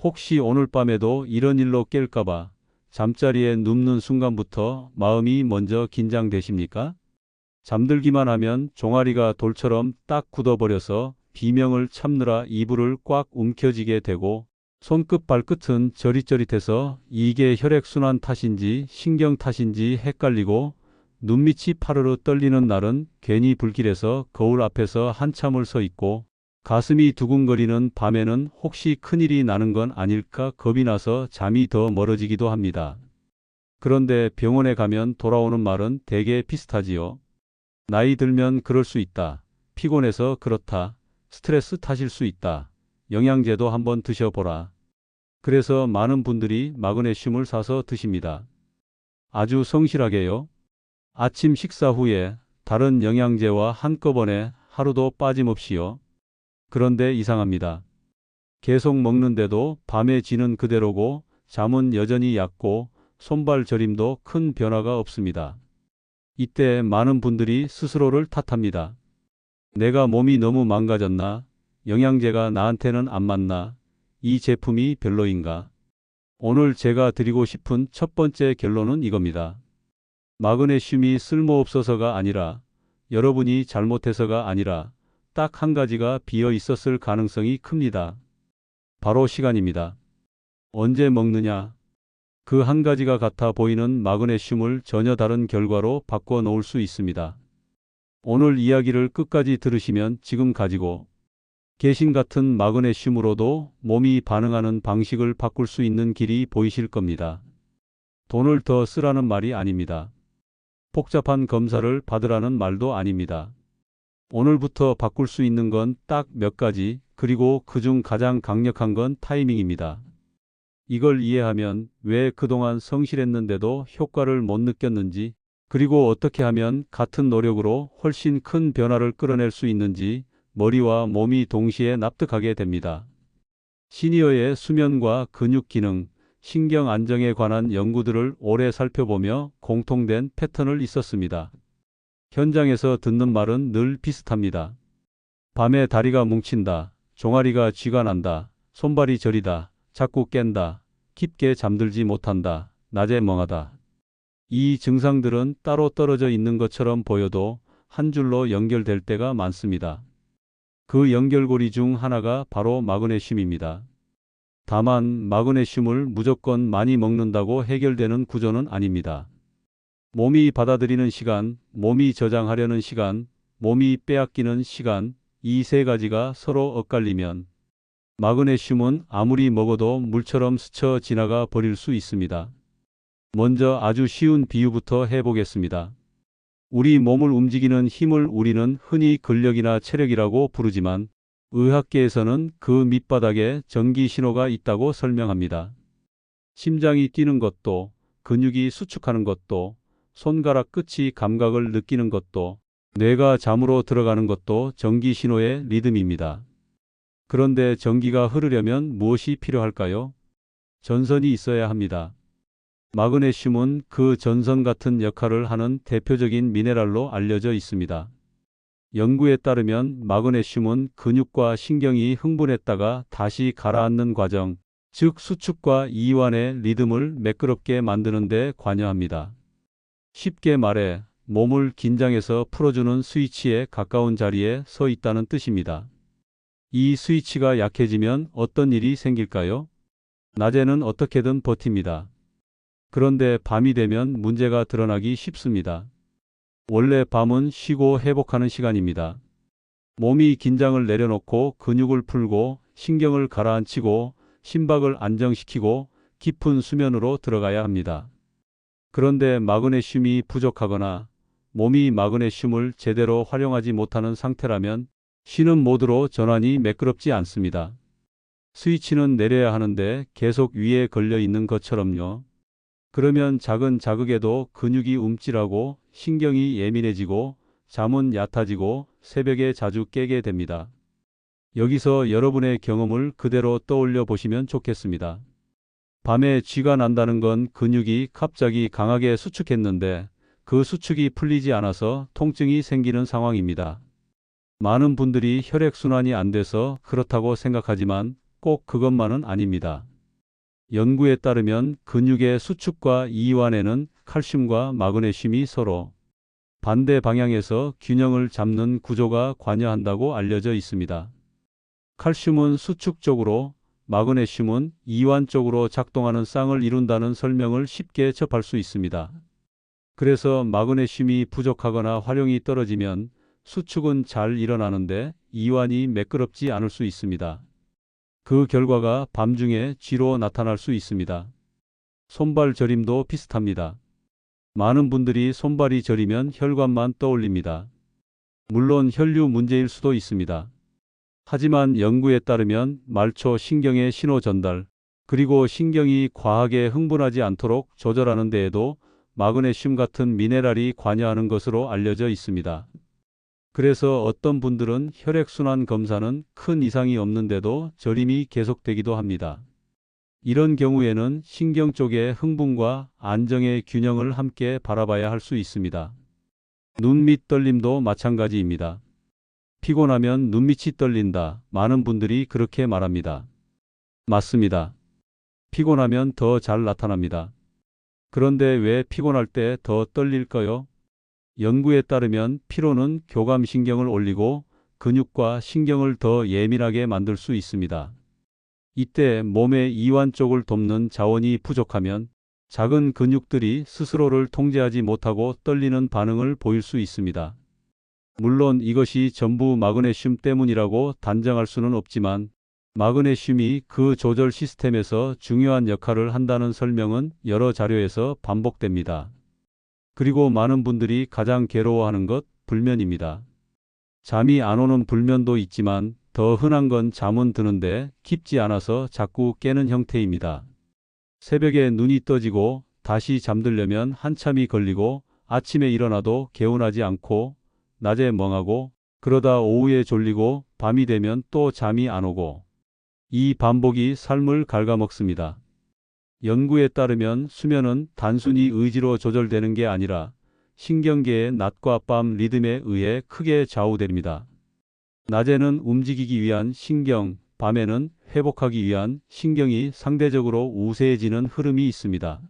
혹시 오늘 밤에도 이런 일로 깰까봐 잠자리에 눕는 순간부터 마음이 먼저 긴장되십니까? 잠들기만 하면 종아리가 돌처럼 딱 굳어버려서 비명을 참느라 이불을 꽉 움켜쥐게 되고 손끝 발끝은 저릿저릿해서 이게 혈액순환 탓인지 신경 탓인지 헷갈리고 눈밑이 파르르 떨리는 날은 괜히 불길해서 거울 앞에서 한참을 서 있고 가슴이 두근거리는 밤에는 혹시 큰일이 나는 건 아닐까 겁이 나서 잠이 더 멀어지기도 합니다. 그런데 병원에 가면 돌아오는 말은 대개 비슷하지요. 나이 들면 그럴 수 있다. 피곤해서 그렇다. 스트레스 탓일 수 있다. 영양제도 한번 드셔보라. 그래서 많은 분들이 마그네슘을 사서 드십니다. 아주 성실하게요. 아침 식사 후에 다른 영양제와 한꺼번에 하루도 빠짐없이요. 그런데 이상합니다. 계속 먹는데도 밤에 지는 그대로고 잠은 여전히 얕고 손발 저림도 큰 변화가 없습니다. 이때 많은 분들이 스스로를 탓합니다. 내가 몸이 너무 망가졌나? 영양제가 나한테는 안 맞나? 이 제품이 별로인가? 오늘 제가 드리고 싶은 첫 번째 결론은 이겁니다. 마그네슘이 쓸모없어서가 아니라 여러분이 잘못해서가 아니라 딱 한 가지가 비어 있었을 가능성이 큽니다. 바로 시간입니다. 언제 먹느냐? 그 한 가지가 같아 보이는 마그네슘을 전혀 다른 결과로 바꿔 놓을 수 있습니다. 오늘 이야기를 끝까지 들으시면 지금 가지고 계신 같은 마그네슘으로도 몸이 반응하는 방식을 바꿀 수 있는 길이 보이실 겁니다. 돈을 더 쓰라는 말이 아닙니다. 복잡한 검사를 받으라는 말도 아닙니다. 오늘부터 바꿀 수 있는 건 딱 몇 가지, 그리고 그중 가장 강력한 건 타이밍입니다. 이걸 이해하면 왜 그동안 성실했는데도 효과를 못 느꼈는지, 그리고 어떻게 하면 같은 노력으로 훨씬 큰 변화를 끌어낼 수 있는지 머리와 몸이 동시에 납득하게 됩니다. 시니어의 수면과 근육 기능, 신경 안정에 관한 연구들을 오래 살펴보며 공통된 패턴을 있었습니다. 현장에서 듣는 말은 늘 비슷합니다. 밤에 다리가 뭉친다, 종아리가 쥐가 난다, 손발이 저리다, 자꾸 깬다, 깊게 잠들지 못한다, 낮에 멍하다. 이 증상들은 따로 떨어져 있는 것처럼 보여도 한 줄로 연결될 때가 많습니다. 그 연결고리 중 하나가 바로 마그네슘입니다. 다만 마그네슘을 무조건 많이 먹는다고 해결되는 구조는 아닙니다. 몸이 받아들이는 시간, 몸이 저장하려는 시간, 몸이 빼앗기는 시간, 이 세 가지가 서로 엇갈리면 마그네슘은 아무리 먹어도 물처럼 스쳐 지나가 버릴 수 있습니다. 먼저 아주 쉬운 비유부터 해보겠습니다. 우리 몸을 움직이는 힘을 우리는 흔히 근력이나 체력이라고 부르지만 의학계에서는 그 밑바닥에 전기 신호가 있다고 설명합니다. 심장이 뛰는 것도, 근육이 수축하는 것도, 손가락 끝이 감각을 느끼는 것도, 뇌가 잠으로 들어가는 것도 전기 신호의 리듬입니다. 그런데 전기가 흐르려면 무엇이 필요할까요? 전선이 있어야 합니다. 마그네슘은 그 전선 같은 역할을 하는 대표적인 미네랄로 알려져 있습니다. 연구에 따르면 마그네슘은 근육과 신경이 흥분했다가 다시 가라앉는 과정, 즉 수축과 이완의 리듬을 매끄럽게 만드는 데 관여합니다. 쉽게 말해 몸을 긴장해서 풀어주는 스위치에 가까운 자리에 서 있다는 뜻입니다. 이 스위치가 약해지면 어떤 일이 생길까요? 낮에는 어떻게든 버팁니다. 그런데 밤이 되면 문제가 드러나기 쉽습니다. 원래 밤은 쉬고 회복하는 시간입니다. 몸이 긴장을 내려놓고 근육을 풀고 신경을 가라앉히고 심박을 안정시키고 깊은 수면으로 들어가야 합니다. 그런데 마그네슘이 부족하거나 몸이 마그네슘을 제대로 활용하지 못하는 상태라면 쉬는 모드로 전환이 매끄럽지 않습니다. 스위치는 내려야 하는데 계속 위에 걸려 있는 것처럼요. 그러면 작은 자극에도 근육이 움찔하고 신경이 예민해지고 잠은 얕아지고 새벽에 자주 깨게 됩니다. 여기서 여러분의 경험을 그대로 떠올려 보시면 좋겠습니다. 밤에 쥐가 난다는 건 근육이 갑자기 강하게 수축했는데 그 수축이 풀리지 않아서 통증이 생기는 상황입니다. 많은 분들이 혈액순환이 안 돼서 그렇다고 생각하지만 꼭 그것만은 아닙니다. 연구에 따르면 근육의 수축과 이완에는 칼슘과 마그네슘이 서로 반대 방향에서 균형을 잡는 구조가 관여한다고 알려져 있습니다. 칼슘은 수축 쪽으로, 마그네슘은 이완 쪽으로 작동하는 쌍을 이룬다는 설명을 쉽게 접할 수 있습니다. 그래서 마그네슘이 부족하거나 활용이 떨어지면 수축은 잘 일어나는데 이완이 매끄럽지 않을 수 있습니다. 그 결과가 밤중에 쥐로 나타날 수 있습니다. 손발 저림도 비슷합니다. 많은 분들이 손발이 저리면 혈관만 떠올립니다. 물론 혈류 문제일 수도 있습니다. 하지만 연구에 따르면 말초 신경의 신호 전달, 그리고 신경이 과하게 흥분하지 않도록 조절하는 데에도 마그네슘 같은 미네랄이 관여하는 것으로 알려져 있습니다. 그래서 어떤 분들은 혈액순환 검사는 큰 이상이 없는데도 저림이 계속되기도 합니다. 이런 경우에는 신경 쪽의 흥분과 안정의 균형을 함께 바라봐야 할 수 있습니다. 눈 밑 떨림도 마찬가지입니다. 피곤하면 눈밑이 떨린다. 많은 분들이 그렇게 말합니다. 맞습니다. 피곤하면 더 잘 나타납니다. 그런데 왜 피곤할 때 더 떨릴까요? 연구에 따르면 피로는 교감신경을 올리고 근육과 신경을 더 예민하게 만들 수 있습니다. 이때 몸의 이완 쪽을 돕는 자원이 부족하면 작은 근육들이 스스로를 통제하지 못하고 떨리는 반응을 보일 수 있습니다. 물론 이것이 전부 마그네슘 때문이라고 단정할 수는 없지만 마그네슘이 그 조절 시스템에서 중요한 역할을 한다는 설명은 여러 자료에서 반복됩니다. 그리고 많은 분들이 가장 괴로워하는 것, 불면입니다. 잠이 안 오는 불면도 있지만 더 흔한 건 잠은 드는데 깊지 않아서 자꾸 깨는 형태입니다. 새벽에 눈이 떠지고 다시 잠들려면 한참이 걸리고 아침에 일어나도 개운하지 않고 낮에 멍하고 그러다 오후에 졸리고 밤이 되면 또 잠이 안 오고 이 반복이 삶을 갉아먹습니다. 연구에 따르면 수면은 단순히 의지로 조절되는 게 아니라 신경계의 낮과 밤 리듬에 의해 크게 좌우됩니다. 낮에는 움직이기 위한 신경, 밤에는 회복하기 위한 신경이 상대적으로 우세해지는 흐름이 있습니다.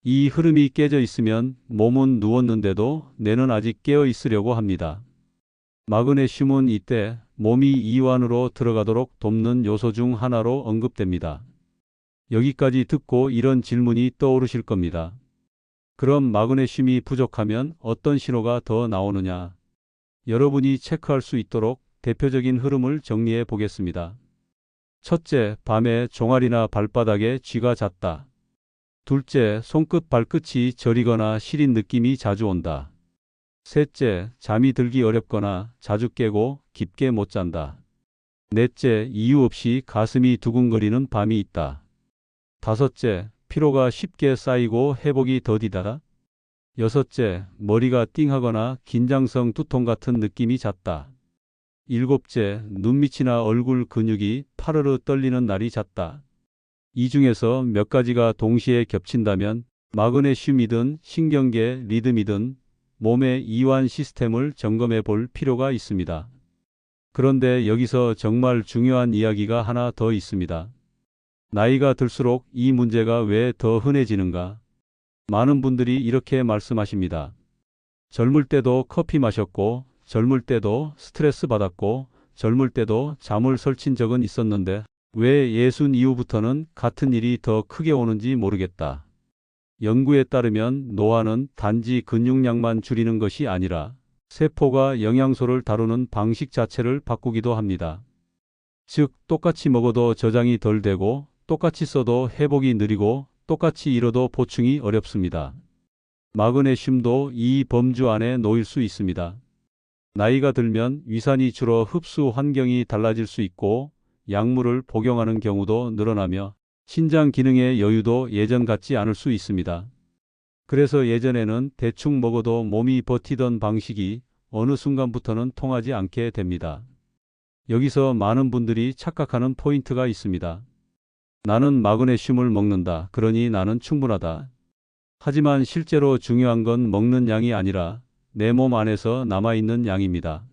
이 흐름이 깨져 있으면 몸은 누웠는데도 뇌는 아직 깨어 있으려고 합니다. 마그네슘은 이때 몸이 이완으로 들어가도록 돕는 요소 중 하나로 언급됩니다. 여기까지 듣고 이런 질문이 떠오르실 겁니다. 그럼 마그네슘이 부족하면 어떤 신호가 더 나오느냐? 여러분이 체크할 수 있도록 대표적인 흐름을 정리해 보겠습니다. 첫째, 밤에 종아리나 발바닥에 쥐가 잦다. 둘째, 손끝 발끝이 저리거나 시린 느낌이 자주 온다. 셋째, 잠이 들기 어렵거나 자주 깨고 깊게 못 잔다. 넷째, 이유 없이 가슴이 두근거리는 밤이 있다. 다섯째, 피로가 쉽게 쌓이고 회복이 더디다. 여섯째, 머리가 띵하거나 긴장성 두통 같은 느낌이 잦다. 일곱째, 눈밑이나 얼굴 근육이 파르르 떨리는 날이 잦다. 이 중에서 몇 가지가 동시에 겹친다면 마그네슘이든 신경계 리듬이든 몸의 이완 시스템을 점검해 볼 필요가 있습니다. 그런데 여기서 정말 중요한 이야기가 하나 더 있습니다. 나이가 들수록 이 문제가 왜 더 흔해지는가? 많은 분들이 이렇게 말씀하십니다. 젊을 때도 커피 마셨고, 젊을 때도 스트레스 받았고, 젊을 때도 잠을 설친 적은 있었는데 왜 60 이후부터는 같은 일이 더 크게 오는지 모르겠다. 연구에 따르면 노화는 단지 근육량만 줄이는 것이 아니라 세포가 영양소를 다루는 방식 자체를 바꾸기도 합니다. 즉, 똑같이 먹어도 저장이 덜 되고 똑같이 써도 회복이 느리고 똑같이 잃어도 보충이 어렵습니다. 마그네슘도 이 범주 안에 놓일 수 있습니다. 나이가 들면 위산이 줄어 흡수 환경이 달라질 수 있고 약물을 복용하는 경우도 늘어나며 신장 기능의 여유도 예전 같지 않을 수 있습니다. 그래서 예전에는 대충 먹어도 몸이 버티던 방식이 어느 순간부터는 통하지 않게 됩니다. 여기서 많은 분들이 착각하는 포인트가 있습니다. 나는 마그네슘을 먹는다. 그러니 나는 충분하다. 하지만 실제로 중요한 건 먹는 양이 아니라 내 몸 안에서 남아있는 양입니다.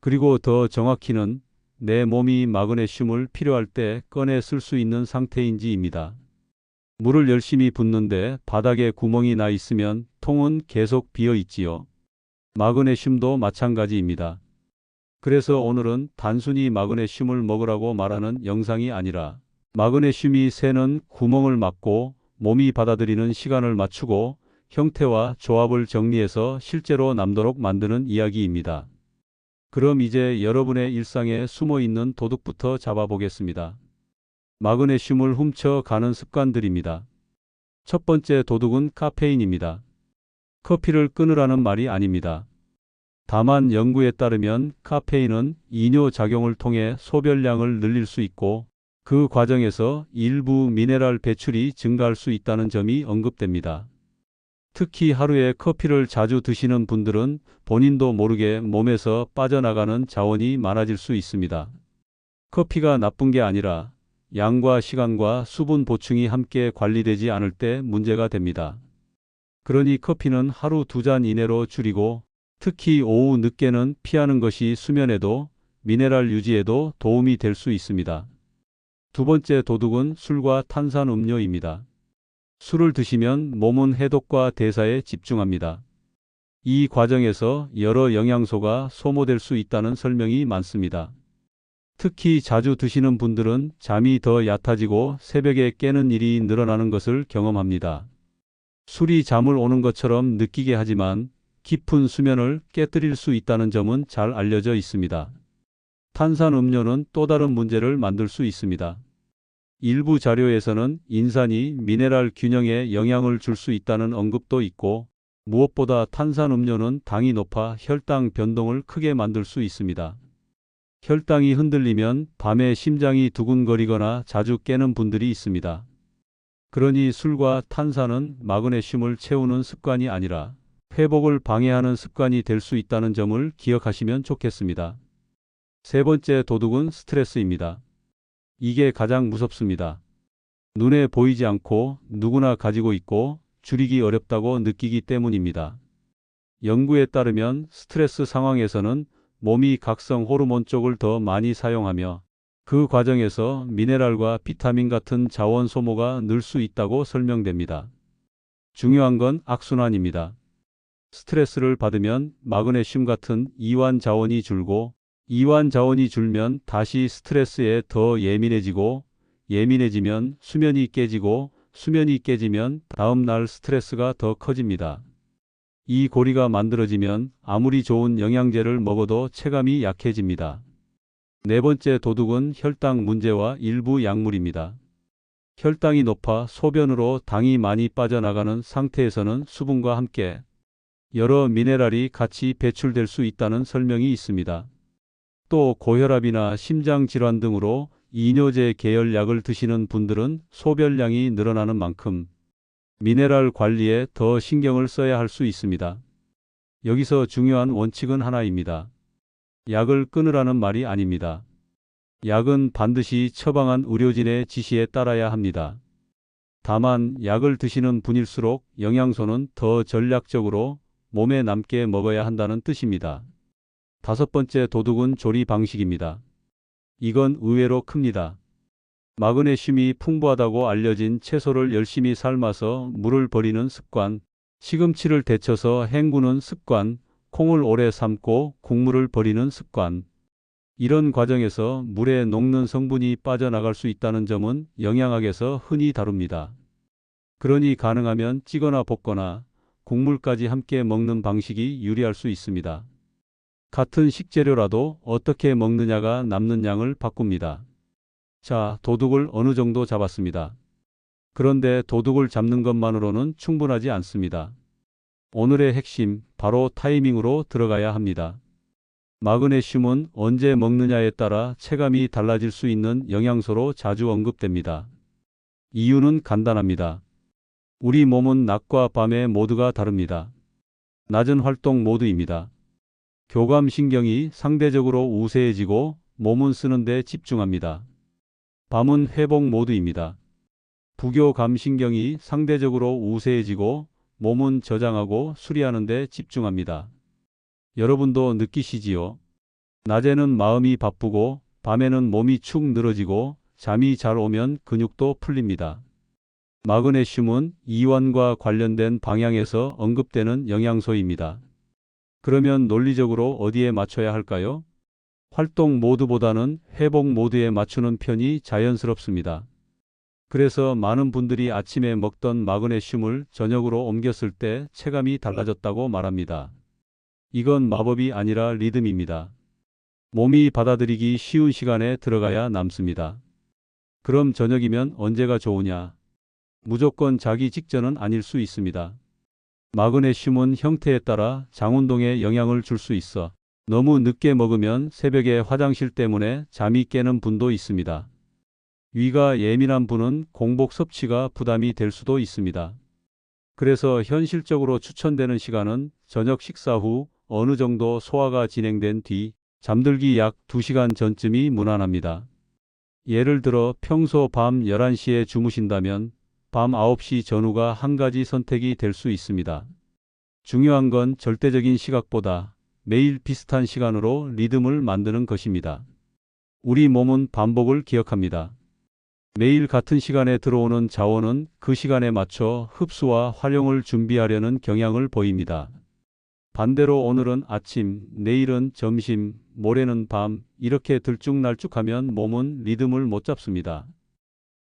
그리고 더 정확히는 내 몸이 마그네슘을 필요할 때 꺼내 쓸 수 있는 상태인지입니다. 물을 열심히 붓는데 바닥에 구멍이 나 있으면 통은 계속 비어 있지요. 마그네슘도 마찬가지입니다. 그래서 오늘은 단순히 마그네슘을 먹으라고 말하는 영상이 아니라 마그네슘이 새는 구멍을 막고 몸이 받아들이는 시간을 맞추고 형태와 조합을 정리해서 실제로 남도록 만드는 이야기입니다. 그럼 이제 여러분의 일상에 숨어 있는 도둑부터 잡아보겠습니다. 마그네슘을 훔쳐가는 습관들입니다. 첫 번째 도둑은 카페인입니다. 커피를 끊으라는 말이 아닙니다. 다만 연구에 따르면 카페인은 이뇨작용을 통해 소변량을 늘릴 수 있고 그 과정에서 일부 미네랄 배출이 증가할 수 있다는 점이 언급됩니다. 특히 하루에 커피를 자주 드시는 분들은 본인도 모르게 몸에서 빠져나가는 자원이 많아질 수 있습니다. 커피가 나쁜 게 아니라 양과 시간과 수분 보충이 함께 관리되지 않을 때 문제가 됩니다. 그러니 커피는 하루 2잔 이내로 줄이고 특히 오후 늦게는 피하는 것이 수면에도 미네랄 유지에도 도움이 될 수 있습니다. 두 번째 도둑은 술과 탄산음료입니다. 술을 드시면 몸은 해독과 대사에 집중합니다. 이 과정에서 여러 영양소가 소모될 수 있다는 설명이 많습니다. 특히 자주 드시는 분들은 잠이 더 얕아지고 새벽에 깨는 일이 늘어나는 것을 경험합니다. 술이 잠을 오는 것처럼 느끼게 하지만 깊은 수면을 깨뜨릴 수 있다는 점은 잘 알려져 있습니다. 탄산음료는 또 다른 문제를 만들 수 있습니다. 일부 자료에서는 인산이 미네랄 균형에 영향을 줄 수 있다는 언급도 있고 무엇보다 탄산음료는 당이 높아 혈당 변동을 크게 만들 수 있습니다. 혈당이 흔들리면 밤에 심장이 두근거리거나 자주 깨는 분들이 있습니다. 그러니 술과 탄산은 마그네슘을 채우는 습관이 아니라 회복을 방해하는 습관이 될 수 있다는 점을 기억하시면 좋겠습니다. 세 번째 도둑은 스트레스입니다. 이게 가장 무섭습니다. 눈에 보이지 않고 누구나 가지고 있고 줄이기 어렵다고 느끼기 때문입니다. 연구에 따르면 스트레스 상황에서는 몸이 각성 호르몬 쪽을 더 많이 사용하며 그 과정에서 미네랄과 비타민 같은 자원 소모가 늘 수 있다고 설명됩니다. 중요한 건 악순환입니다. 스트레스를 받으면 마그네슘 같은 이완 자원이 줄고 이완 자원이 줄면 다시 스트레스에 더 예민해지면 수면이 깨지고 수면이 깨지면 다음 날 스트레스가 더 커집니다. 이 고리가 만들어지면 아무리 좋은 영양제를 먹어도 체감이 약해집니다. 네 번째 도둑은 혈당 문제와 일부 약물입니다. 혈당이 높아 소변으로 당이 많이 빠져나가는 상태에서는 수분과 함께 여러 미네랄이 같이 배출될 수 있다는 설명이 있습니다. 또 고혈압이나 심장질환 등으로 이뇨제 계열 약을 드시는 분들은 소변량이 늘어나는 만큼 미네랄 관리에 더 신경을 써야 할 수 있습니다. 여기서 중요한 원칙은 하나입니다. 약을 끊으라는 말이 아닙니다. 약은 반드시 처방한 의료진의 지시에 따라야 합니다. 다만 약을 드시는 분일수록 영양소는 더 전략적으로 몸에 남게 먹어야 한다는 뜻입니다. 다섯 번째 도둑은 조리 방식입니다. 이건 의외로 큽니다. 마그네슘이 풍부하다고 알려진 채소를 열심히 삶아서 물을 버리는 습관, 시금치를 데쳐서 헹구는 습관, 콩을 오래 삶고 국물을 버리는 습관. 이런 과정에서 물에 녹는 성분이 빠져나갈 수 있다는 점은 영양학에서 흔히 다룹니다. 그러니 가능하면 찌거나 볶거나 국물까지 함께 먹는 방식이 유리할 수 있습니다. 같은 식재료라도 어떻게 먹느냐가 남는 양을 바꿉니다. 자, 도둑을 어느 정도 잡았습니다. 그런데 도둑을 잡는 것만으로는 충분하지 않습니다. 오늘의 핵심, 바로 타이밍으로 들어가야 합니다. 마그네슘은 언제 먹느냐에 따라 체감이 달라질 수 있는 영양소로 자주 언급됩니다. 이유는 간단합니다. 우리 몸은 낮과 밤의 모두가 다릅니다. 낮은 활동 모드입니다. 교감신경이 상대적으로 우세해지고 몸은 쓰는 데 집중합니다. 밤은 회복 모드입니다. 부교감신경이 상대적으로 우세해지고 몸은 저장하고 수리하는 데 집중합니다. 여러분도 느끼시지요? 낮에는 마음이 바쁘고 밤에는 몸이 축 늘어지고 잠이 잘 오면 근육도 풀립니다. 마그네슘은 이완과 관련된 방향에서 언급되는 영양소입니다. 그러면 논리적으로 어디에 맞춰야 할까요? 활동 모드보다는 회복 모드에 맞추는 편이 자연스럽습니다. 그래서 많은 분들이 아침에 먹던 마그네슘을 저녁으로 옮겼을 때 체감이 달라졌다고 말합니다. 이건 마법이 아니라 리듬입니다. 몸이 받아들이기 쉬운 시간에 들어가야 남습니다. 그럼 저녁이면 언제가 좋으냐? 무조건 자기 직전은 아닐 수 있습니다. 마그네슘은 형태에 따라 장운동에 영향을 줄 수 있어 너무 늦게 먹으면 새벽에 화장실 때문에 잠이 깨는 분도 있습니다. 위가 예민한 분은 공복 섭취가 부담이 될 수도 있습니다. 그래서 현실적으로 추천되는 시간은 저녁 식사 후 어느 정도 소화가 진행된 뒤 잠들기 약 2시간 전쯤이 무난합니다. 예를 들어 평소 밤 11시에 주무신다면 밤 9시 전후가 한 가지 선택이 될 수 있습니다. 중요한 건 절대적인 시각보다 매일 비슷한 시간으로 리듬을 만드는 것입니다. 우리 몸은 반복을 기억합니다. 매일 같은 시간에 들어오는 자원은 그 시간에 맞춰 흡수와 활용을 준비하려는 경향을 보입니다. 반대로 오늘은 아침, 내일은 점심, 모레는 밤 이렇게 들쭉날쭉하면 몸은 리듬을 못 잡습니다.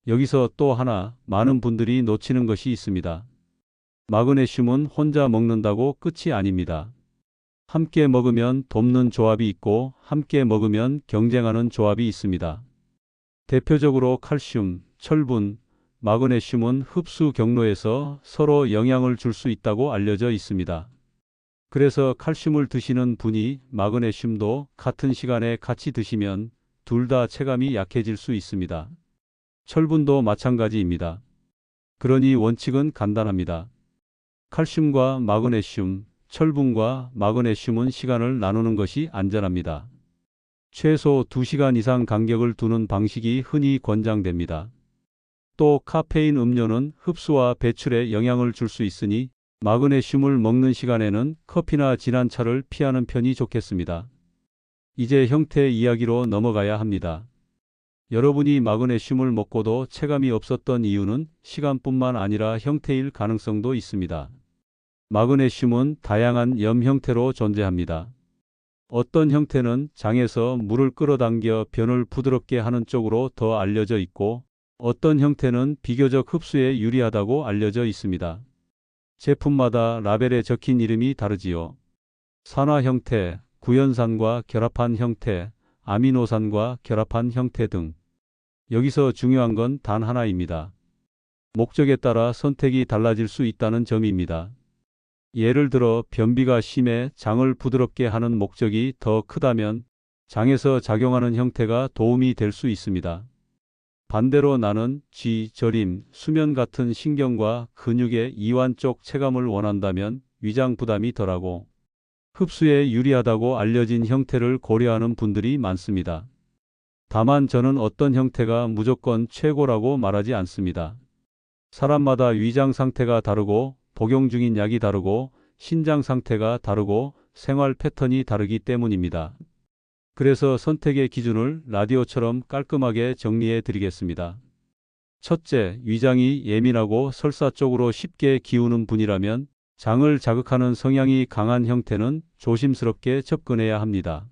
여기서 또 하나 많은 분들이 놓치는 것이 있습니다. 마그네슘은 혼자 먹는다고 끝이 아닙니다. 함께 먹으면 돕는 조합이 있고 함께 먹으면 경쟁하는 조합이 있습니다. 대표적으로 칼슘, 철분, 마그네슘은 흡수 경로에서 서로 영향을 줄 수 있다고 알려져 있습니다. 그래서 칼슘을 드시는 분이 마그네슘도 같은 시간에 같이 드시면 둘 다 체감이 약해질 수 있습니다. 철분도 마찬가지입니다. 그러니 원칙은 간단합니다. 칼슘과 마그네슘, 철분과 마그네슘은 시간을 나누는 것이 안전합니다. 최소 2시간 이상 간격을 두는 방식이 흔히 권장됩니다. 또 카페인 음료는 흡수와 배출에 영향을 줄 수 있으니 마그네슘을 먹는 시간에는 커피나 진한 차를 피하는 편이 좋겠습니다. 이제 형태 이야기로 넘어가야 합니다. 여러분이 마그네슘을 먹고도 체감이 없었던 이유는 시간뿐만 아니라 형태일 가능성도 있습니다. 마그네슘은 다양한 염 형태로 존재합니다. 어떤 형태는 장에서 물을 끌어당겨 변을 부드럽게 하는 쪽으로 더 알려져 있고 어떤 형태는 비교적 흡수에 유리하다고 알려져 있습니다. 제품마다 라벨에 적힌 이름이 다르지요. 산화 형태, 구연산과 결합한 형태, 아미노산과 결합한 형태 등. 여기서 중요한 건 단 하나입니다. 목적에 따라 선택이 달라질 수 있다는 점입니다. 예를 들어 변비가 심해 장을 부드럽게 하는 목적이 더 크다면 장에서 작용하는 형태가 도움이 될 수 있습니다. 반대로 나는 쥐, 저림, 수면 같은 신경과 근육의 이완 쪽 체감을 원한다면 위장 부담이 덜하고 흡수에 유리하다고 알려진 형태를 고려하는 분들이 많습니다. 다만 저는 어떤 형태가 무조건 최고라고 말하지 않습니다. 사람마다 위장 상태가 다르고 복용 중인 약이 다르고 신장 상태가 다르고 생활 패턴이 다르기 때문입니다. 그래서 선택의 기준을 라디오처럼 깔끔하게 정리해 드리겠습니다. 첫째, 위장이 예민하고 설사 쪽으로 쉽게 기우는 분이라면 장을 자극하는 성향이 강한 형태는 조심스럽게 접근해야 합니다.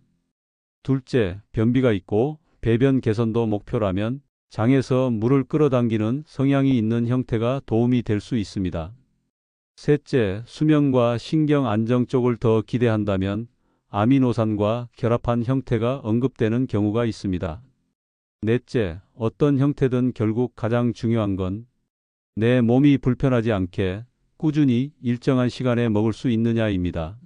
둘째, 변비가 있고 배변 개선도 목표라면 장에서 물을 끌어당기는 성향이 있는 형태가 도움이 될 수 있습니다. 셋째, 수면과 신경 안정 쪽을 더 기대한다면 아미노산과 결합한 형태가 언급되는 경우가 있습니다. 넷째, 어떤 형태든 결국 가장 중요한 건 내 몸이 불편하지 않게 꾸준히 일정한 시간에 먹을 수 있느냐입니다.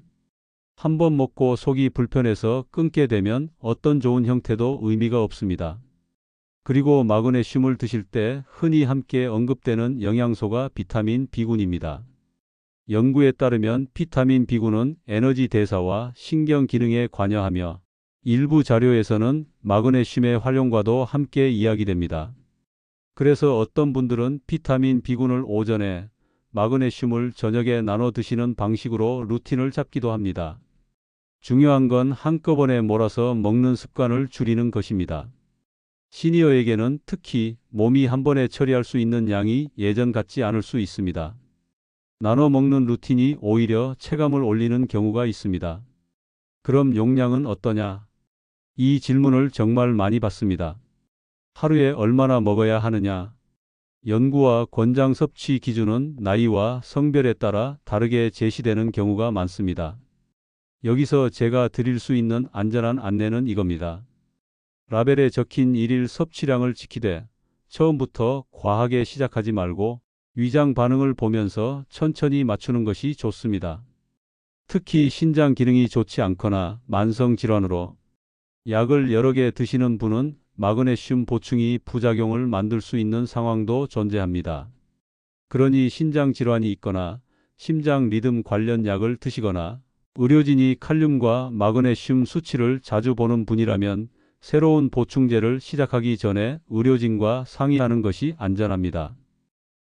한 번 먹고 속이 불편해서 끊게 되면 어떤 좋은 형태도 의미가 없습니다. 그리고 마그네슘을 드실 때 흔히 함께 언급되는 영양소가 비타민 B군입니다. 연구에 따르면 비타민 B군은 에너지 대사와 신경 기능에 관여하며 일부 자료에서는 마그네슘의 활용과도 함께 이야기됩니다. 그래서 어떤 분들은 비타민 B군을 오전에, 마그네슘을 저녁에 나눠 드시는 방식으로 루틴을 잡기도 합니다. 중요한 건 한꺼번에 몰아서 먹는 습관을 줄이는 것입니다. 시니어에게는 특히 몸이 한 번에 처리할 수 있는 양이 예전 같지 않을 수 있습니다. 나눠 먹는 루틴이 오히려 체감을 올리는 경우가 있습니다. 그럼 용량은 어떠냐? 이 질문을 정말 많이 받습니다. 하루에 얼마나 먹어야 하느냐? 연구와 권장 섭취 기준은 나이와 성별에 따라 다르게 제시되는 경우가 많습니다. 여기서 제가 드릴 수 있는 안전한 안내는 이겁니다. 라벨에 적힌 일일 섭취량을 지키되 처음부터 과하게 시작하지 말고 위장 반응을 보면서 천천히 맞추는 것이 좋습니다. 특히 신장 기능이 좋지 않거나 만성 질환으로 약을 여러 개 드시는 분은 마그네슘 보충이 부작용을 만들 수 있는 상황도 존재합니다. 그러니 신장 질환이 있거나 심장 리듬 관련 약을 드시거나 의료진이 칼륨과 마그네슘 수치를 자주 보는 분이라면 새로운 보충제를 시작하기 전에 의료진과 상의하는 것이 안전합니다.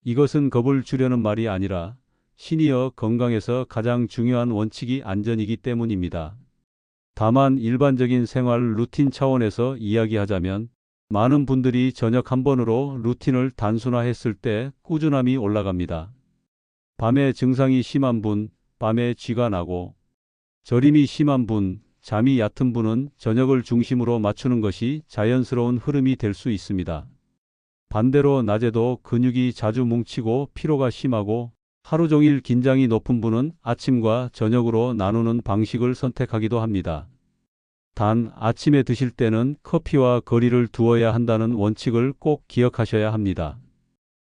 이것은 겁을 주려는 말이 아니라 시니어 건강에서 가장 중요한 원칙이 안전이기 때문입니다. 다만 일반적인 생활 루틴 차원에서 이야기하자면 많은 분들이 저녁 한 번으로 루틴을 단순화했을 때 꾸준함이 올라갑니다. 밤에 증상이 심한 분, 밤에 쥐가 나고 저림이 심한 분, 잠이 얕은 분은 저녁을 중심으로 맞추는 것이 자연스러운 흐름이 될 수 있습니다. 반대로 낮에도 근육이 자주 뭉치고 피로가 심하고 하루 종일 긴장이 높은 분은 아침과 저녁으로 나누는 방식을 선택하기도 합니다. 단, 아침에 드실 때는 커피와 거리를 두어야 한다는 원칙을 꼭 기억하셔야 합니다.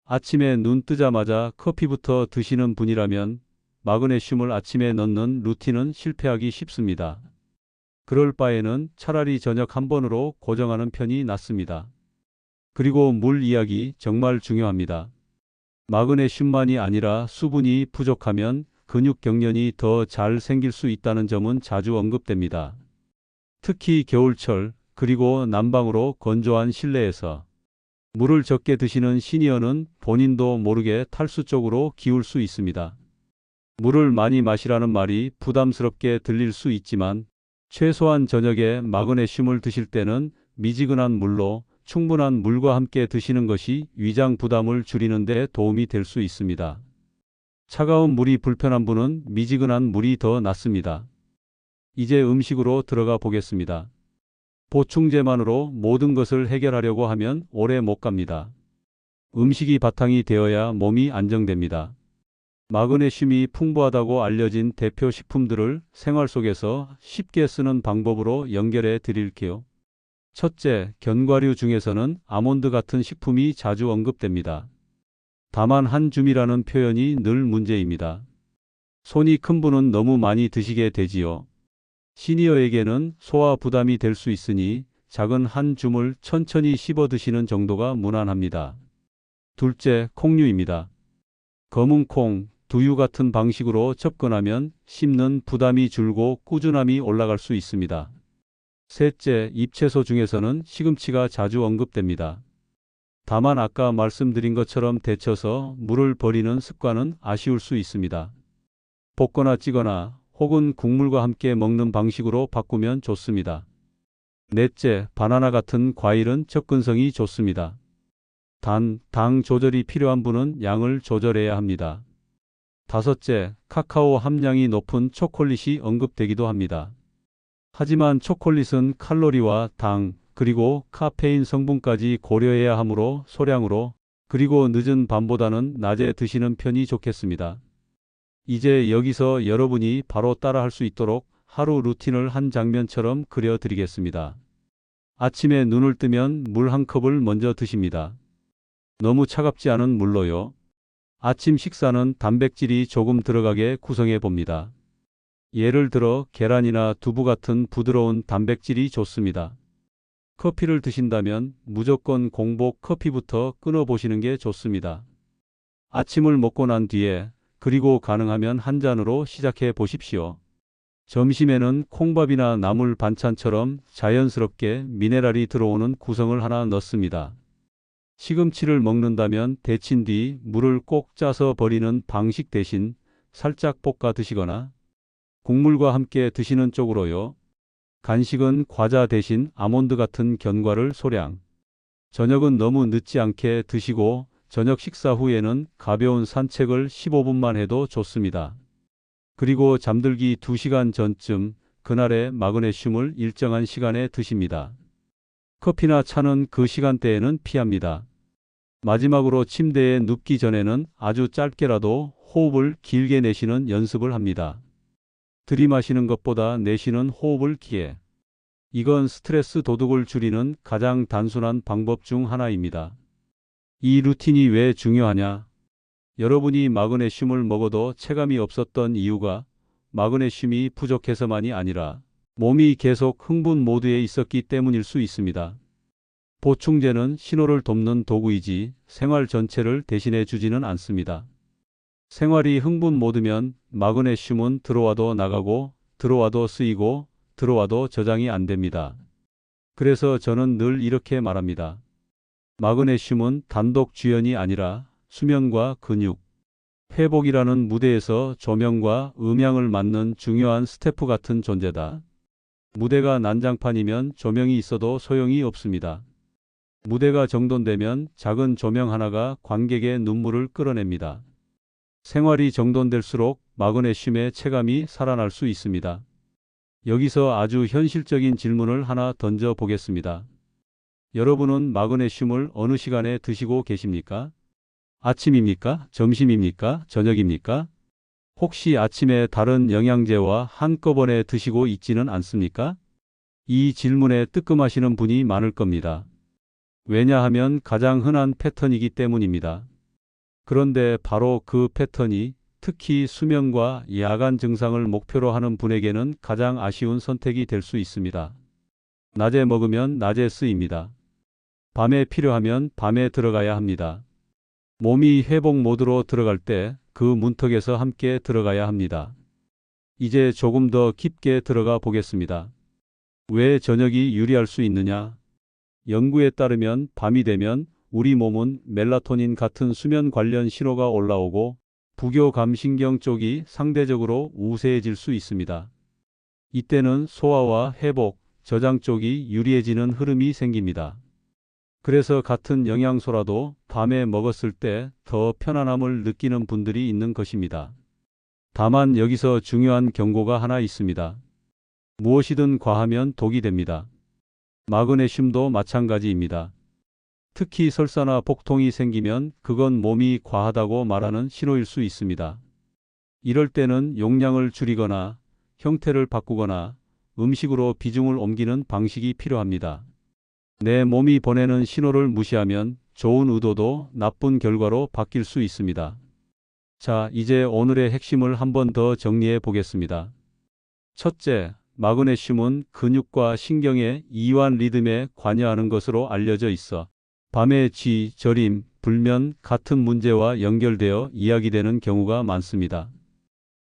아침에 눈 뜨자마자 커피부터 드시는 분이라면 마그네슘을 아침에 넣는 루틴은 실패하기 쉽습니다. 그럴 바에는 차라리 저녁 한 번으로 고정하는 편이 낫습니다. 그리고 물 이야기 정말 중요합니다. 마그네슘만이 아니라 수분이 부족하면 근육 경련이 더 잘 생길 수 있다는 점은 자주 언급됩니다. 특히 겨울철 그리고 난방으로 건조한 실내에서 물을 적게 드시는 시니어는 본인도 모르게 탈수 쪽으로 기울 수 있습니다. 물을 많이 마시라는 말이 부담스럽게 들릴 수 있지만 최소한 저녁에 마그네슘을 드실 때는 미지근한 물로 충분한 물과 함께 드시는 것이 위장 부담을 줄이는 데 도움이 될 수 있습니다. 차가운 물이 불편한 분은 미지근한 물이 더 낫습니다. 이제 음식으로 들어가 보겠습니다. 보충제만으로 모든 것을 해결하려고 하면 오래 못 갑니다. 음식이 바탕이 되어야 몸이 안정됩니다. 마그네슘이 풍부하다고 알려진 대표 식품들을 생활 속에서 쉽게 쓰는 방법으로 연결해 드릴게요. 첫째, 견과류 중에서는 아몬드 같은 식품이 자주 언급됩니다. 다만 한 줌이라는 표현이 늘 문제입니다. 손이 큰 분은 너무 많이 드시게 되지요. 시니어에게는 소화 부담이 될 수 있으니 작은 한 줌을 천천히 씹어 드시는 정도가 무난합니다. 둘째, 콩류입니다. 검은 콩, 두유 같은 방식으로 접근하면 씹는 부담이 줄고 꾸준함이 올라갈 수 있습니다. 셋째, 잎채소 중에서는 시금치가 자주 언급됩니다. 다만 아까 말씀드린 것처럼 데쳐서 물을 버리는 습관은 아쉬울 수 있습니다. 볶거나 찌거나 혹은 국물과 함께 먹는 방식으로 바꾸면 좋습니다. 넷째, 바나나 같은 과일은 접근성이 좋습니다. 단, 당 조절이 필요한 분은 양을 조절해야 합니다. 다섯째, 카카오 함량이 높은 초콜릿이 언급되기도 합니다. 하지만 초콜릿은 칼로리와 당, 그리고 카페인 성분까지 고려해야 하므로 소량으로, 그리고 늦은 밤보다는 낮에 드시는 편이 좋겠습니다. 이제 여기서 여러분이 바로 따라할 수 있도록 하루 루틴을 한 장면처럼 그려드리겠습니다. 아침에 눈을 뜨면 물 한 컵을 먼저 드십니다. 너무 차갑지 않은 물로요. 아침 식사는 단백질이 조금 들어가게 구성해 봅니다. 예를 들어 계란이나 두부 같은 부드러운 단백질이 좋습니다. 커피를 드신다면 무조건 공복 커피부터 끊어보시는 게 좋습니다. 아침을 먹고 난 뒤에 그리고 가능하면 한 잔으로 시작해 보십시오. 점심에는 콩밥이나 나물 반찬처럼 자연스럽게 미네랄이 들어오는 구성을 하나 넣습니다. 시금치를 먹는다면 데친 뒤 물을 꼭 짜서 버리는 방식 대신 살짝 볶아 드시거나 국물과 함께 드시는 쪽으로요. 간식은 과자 대신 아몬드 같은 견과를 소량, 저녁은 너무 늦지 않게 드시고 저녁 식사 후에는 가벼운 산책을 15분만 해도 좋습니다. 그리고 잠들기 2시간 전쯤 그날의 마그네슘을 일정한 시간에 드십니다. 커피나 차는 그 시간대에는 피합니다. 마지막으로 침대에 눕기 전에는 아주 짧게라도 호흡을 길게 내쉬는 연습을 합니다. 들이마시는 것보다 내쉬는 호흡을 기해. 이건 스트레스 도둑을 줄이는 가장 단순한 방법 중 하나입니다. 이 루틴이 왜 중요하냐? 여러분이 마그네슘을 먹어도 체감이 없었던 이유가 마그네슘이 부족해서만이 아니라 몸이 계속 흥분 모드에 있었기 때문일 수 있습니다. 보충제는 신호를 돕는 도구이지 생활 전체를 대신해 주지는 않습니다. 생활이 흥분 모드면 마그네슘은 들어와도 나가고 들어와도 쓰이고 들어와도 저장이 안 됩니다. 그래서 저는 늘 이렇게 말합니다. 마그네슘은 단독 주연이 아니라 수면과 근육, 회복이라는 무대에서 조명과 음향을 맡는 중요한 스태프 같은 존재다. 무대가 난장판이면 조명이 있어도 소용이 없습니다. 무대가 정돈되면 작은 조명 하나가 관객의 눈물을 끌어냅니다. 생활이 정돈될수록 마그네슘의 체감이 살아날 수 있습니다. 여기서 아주 현실적인 질문을 하나 던져 보겠습니다. 여러분은 마그네슘을 어느 시간에 드시고 계십니까? 아침입니까? 점심입니까? 저녁입니까? 혹시 아침에 다른 영양제와 한꺼번에 드시고 있지는 않습니까? 이 질문에 뜨끔하시는 분이 많을 겁니다. 왜냐하면 가장 흔한 패턴이기 때문입니다. 그런데 바로 그 패턴이 특히 수면과 야간 증상을 목표로 하는 분에게는 가장 아쉬운 선택이 될 수 있습니다. 낮에 먹으면 낮에 쓰입니다. 밤에 필요하면 밤에 들어가야 합니다. 몸이 회복 모드로 들어갈 때 그 문턱에서 함께 들어가야 합니다. 이제 조금 더 깊게 들어가 보겠습니다. 왜 저녁이 유리할 수 있느냐? 연구에 따르면 밤이 되면 우리 몸은 멜라토닌 같은 수면 관련 신호가 올라오고 부교감신경 쪽이 상대적으로 우세해질 수 있습니다. 이때는 소화와 회복, 저장 쪽이 유리해지는 흐름이 생깁니다. 그래서 같은 영양소라도 밤에 먹었을 때 더 편안함을 느끼는 분들이 있는 것입니다. 다만 여기서 중요한 경고가 하나 있습니다. 무엇이든 과하면 독이 됩니다. 마그네슘도 마찬가지입니다. 특히 설사나 복통이 생기면 그건 몸이 과하다고 말하는 신호일 수 있습니다. 이럴 때는 용량을 줄이거나 형태를 바꾸거나 음식으로 비중을 옮기는 방식이 필요합니다. 내 몸이 보내는 신호를 무시하면 좋은 의도도 나쁜 결과로 바뀔 수 있습니다. 자, 이제 오늘의 핵심을 한 번 더 정리해 보겠습니다. 첫째, 마그네슘은 근육과 신경의 이완 리듬에 관여하는 것으로 알려져 있어 밤의 쥐, 저림, 불면 같은 문제와 연결되어 이야기되는 경우가 많습니다.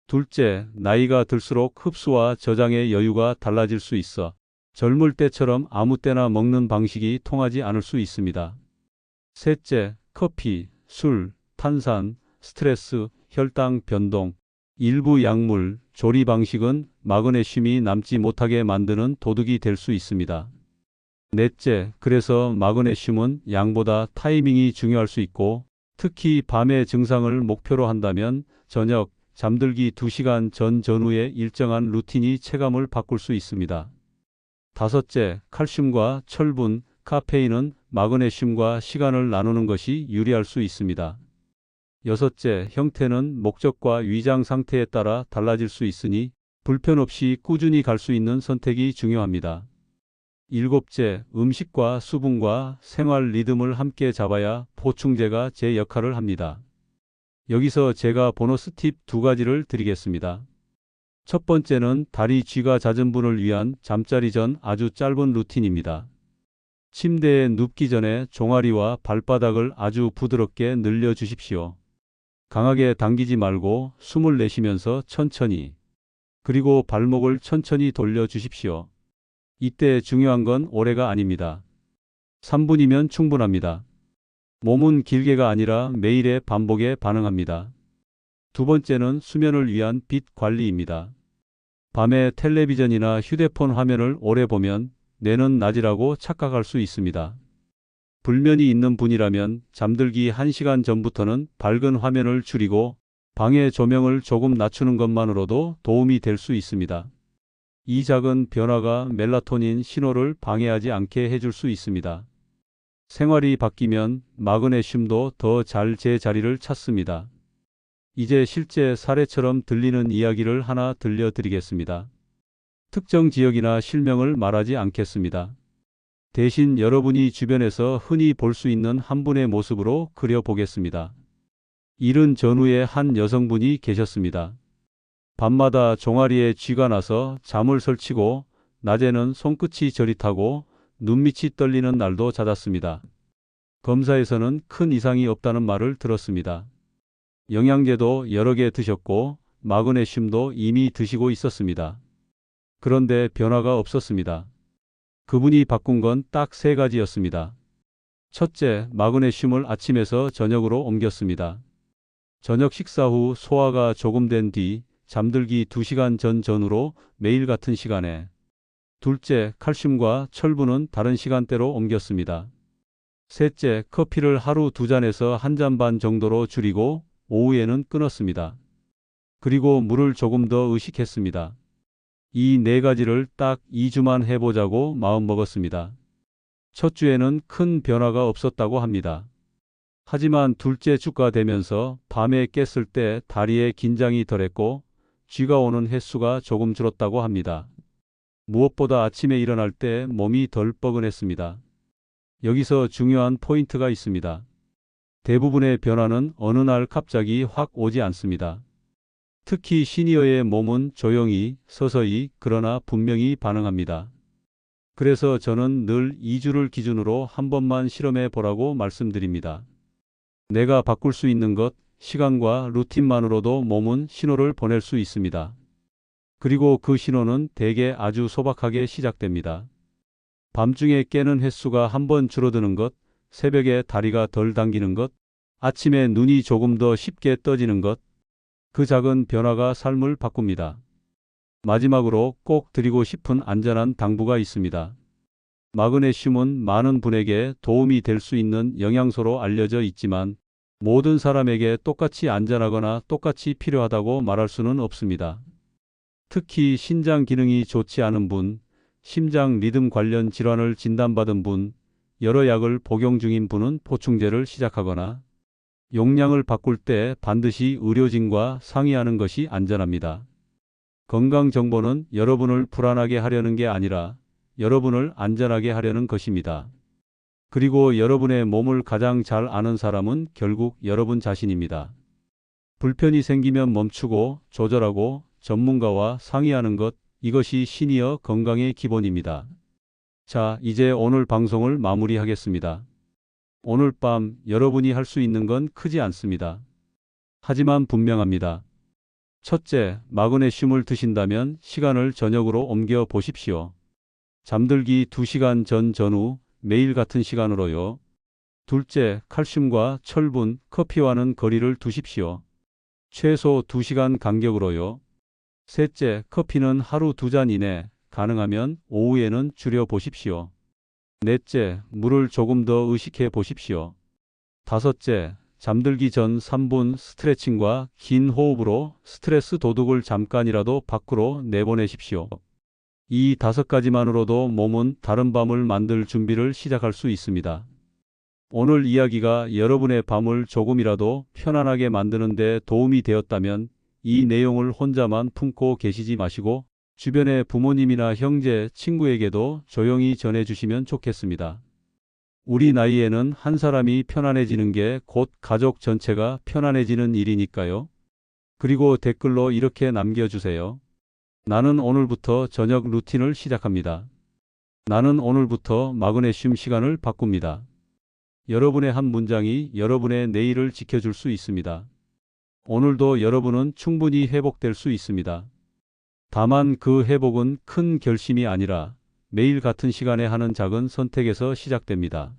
둘째, 나이가 들수록 흡수와 저장의 여유가 달라질 수 있어 젊을 때처럼 아무 때나 먹는 방식이 통하지 않을 수 있습니다. 셋째, 커피, 술, 탄산, 스트레스, 혈당 변동, 일부 약물, 조리 방식은 마그네슘이 남지 못하게 만드는 도둑이 될 수 있습니다. 넷째, 그래서 마그네슘은 양보다 타이밍이 중요할 수 있고 특히 밤의 증상을 목표로 한다면 저녁, 잠들기 2시간 전 전후에 일정한 루틴이 체감을 바꿀 수 있습니다. 다섯째, 칼슘과 철분, 카페인은 마그네슘과 시간을 나누는 것이 유리할 수 있습니다. 여섯째, 형태는 목적과 위장 상태에 따라 달라질 수 있으니 불편 없이 꾸준히 갈 수 있는 선택이 중요합니다. 일곱째, 음식과 수분과 생활 리듬을 함께 잡아야 보충제가 제 역할을 합니다. 여기서 제가 보너스 팁 2가지를 드리겠습니다. 첫 번째는 다리 쥐가 잦은 분을 위한 잠자리 전 아주 짧은 루틴입니다. 침대에 눕기 전에 종아리와 발바닥을 아주 부드럽게 늘려 주십시오. 강하게 당기지 말고 숨을 내쉬면서 천천히, 그리고 발목을 천천히 돌려 주십시오. 이때 중요한 건 오래가 아닙니다. 3분이면 충분합니다. 몸은 길게가 아니라 매일의 반복에 반응합니다. 두 번째는 수면을 위한 빛 관리입니다. 밤에 텔레비전이나 휴대폰 화면을 오래 보면 뇌는 낮이라고 착각할 수 있습니다. 불면이 있는 분이라면 잠들기 1시간 전부터는 밝은 화면을 줄이고 방의 조명을 조금 낮추는 것만으로도 도움이 될 수 있습니다. 이 작은 변화가 멜라토닌 신호를 방해하지 않게 해줄 수 있습니다. 생활이 바뀌면 마그네슘도 더 잘 제자리를 찾습니다. 이제 실제 사례처럼 들리는 이야기를 하나 들려드리겠습니다. 특정 지역이나 실명을 말하지 않겠습니다. 대신 여러분이 주변에서 흔히 볼 수 있는 한 분의 모습으로 그려보겠습니다. 이른 전후에 한 여성분이 계셨습니다. 밤마다 종아리에 쥐가 나서 잠을 설치고 낮에는 손끝이 저릿하고 눈밑이 떨리는 날도 잦았습니다. 검사에서는 큰 이상이 없다는 말을 들었습니다. 영양제도 여러 개 드셨고 마그네슘도 이미 드시고 있었습니다. 그런데 변화가 없었습니다. 그분이 바꾼 건 딱 3가지였습니다. 첫째, 마그네슘을 아침에서 저녁으로 옮겼습니다. 저녁 식사 후 소화가 조금 된 뒤 잠들기 2시간 전후로 매일 같은 시간에. 둘째, 칼슘과 철분은 다른 시간대로 옮겼습니다. 셋째, 커피를 하루 2잔에서 1잔 반 정도로 줄이고 오후에는 끊었습니다. 그리고 물을 조금 더 의식했습니다. 이 4가지를 딱 2주만 해보자고 마음먹었습니다. 첫 주에는 큰 변화가 없었다고 합니다. 하지만 둘째 주가 되면서 밤에 깼을 때 다리에 긴장이 덜했고 쥐가 오는 횟수가 조금 줄었다고 합니다. 무엇보다 아침에 일어날 때 몸이 덜 뻐근했습니다. 여기서 중요한 포인트가 있습니다. 대부분의 변화는 어느 날 갑자기 확 오지 않습니다. 특히 시니어의 몸은 조용히, 서서히, 그러나 분명히 반응합니다. 그래서 저는 늘 2주를 기준으로 한 번만 실험해 보라고 말씀드립니다. 내가 바꿀 수 있는 것, 시간과 루틴만으로도 몸은 신호를 보낼 수 있습니다. 그리고 그 신호는 대개 아주 소박하게 시작됩니다. 밤중에 깨는 횟수가 한 번 줄어드는 것, 새벽에 다리가 덜 당기는 것, 아침에 눈이 조금 더 쉽게 떠지는 것, 그 작은 변화가 삶을 바꿉니다. 마지막으로 꼭 드리고 싶은 안전한 당부가 있습니다. 마그네슘은 많은 분에게 도움이 될 수 있는 영양소로 알려져 있지만 모든 사람에게 똑같이 안전하거나 똑같이 필요하다고 말할 수는 없습니다. 특히 신장 기능이 좋지 않은 분, 심장 리듬 관련 질환을 진단받은 분, 여러 약을 복용 중인 분은 보충제를 시작하거나 용량을 바꿀 때 반드시 의료진과 상의하는 것이 안전합니다. 건강 정보는 여러분을 불안하게 하려는 게 아니라 여러분을 안전하게 하려는 것입니다. 그리고 여러분의 몸을 가장 잘 아는 사람은 결국 여러분 자신입니다. 불편이 생기면 멈추고 조절하고 전문가와 상의하는 것, 이것이 시니어 건강의 기본입니다. 자, 이제 오늘 방송을 마무리하겠습니다. 오늘 밤 여러분이 할 수 있는 건 크지 않습니다. 하지만 분명합니다. 첫째, 마그네슘을 드신다면 시간을 저녁으로 옮겨 보십시오. 잠들기 2시간 전후 매일 같은 시간으로요. 둘째, 칼슘과 철분, 커피와는 거리를 두십시오. 최소 2시간 간격으로요. 셋째, 커피는 하루 2잔 이내, 가능하면 오후에는 줄여 보십시오. 넷째, 물을 조금 더 의식해 보십시오. 다섯째, 잠들기 전 3분 스트레칭과 긴 호흡으로 스트레스 도둑을 잠깐이라도 밖으로 내보내십시오. 이 5가지만으로도 몸은 다른 밤을 만들 준비를 시작할 수 있습니다. 오늘 이야기가 여러분의 밤을 조금이라도 편안하게 만드는 데 도움이 되었다면 이 내용을 혼자만 품고 계시지 마시고 주변의 부모님이나 형제, 친구에게도 조용히 전해주시면 좋겠습니다. 우리 나이에는 한 사람이 편안해지는 게 곧 가족 전체가 편안해지는 일이니까요. 그리고 댓글로 이렇게 남겨주세요. 나는 오늘부터 저녁 루틴을 시작합니다. 나는 오늘부터 마그네슘 시간을 바꿉니다. 여러분의 한 문장이 여러분의 내일을 지켜줄 수 있습니다. 오늘도 여러분은 충분히 회복될 수 있습니다. 다만 그 회복은 큰 결심이 아니라 매일 같은 시간에 하는 작은 선택에서 시작됩니다.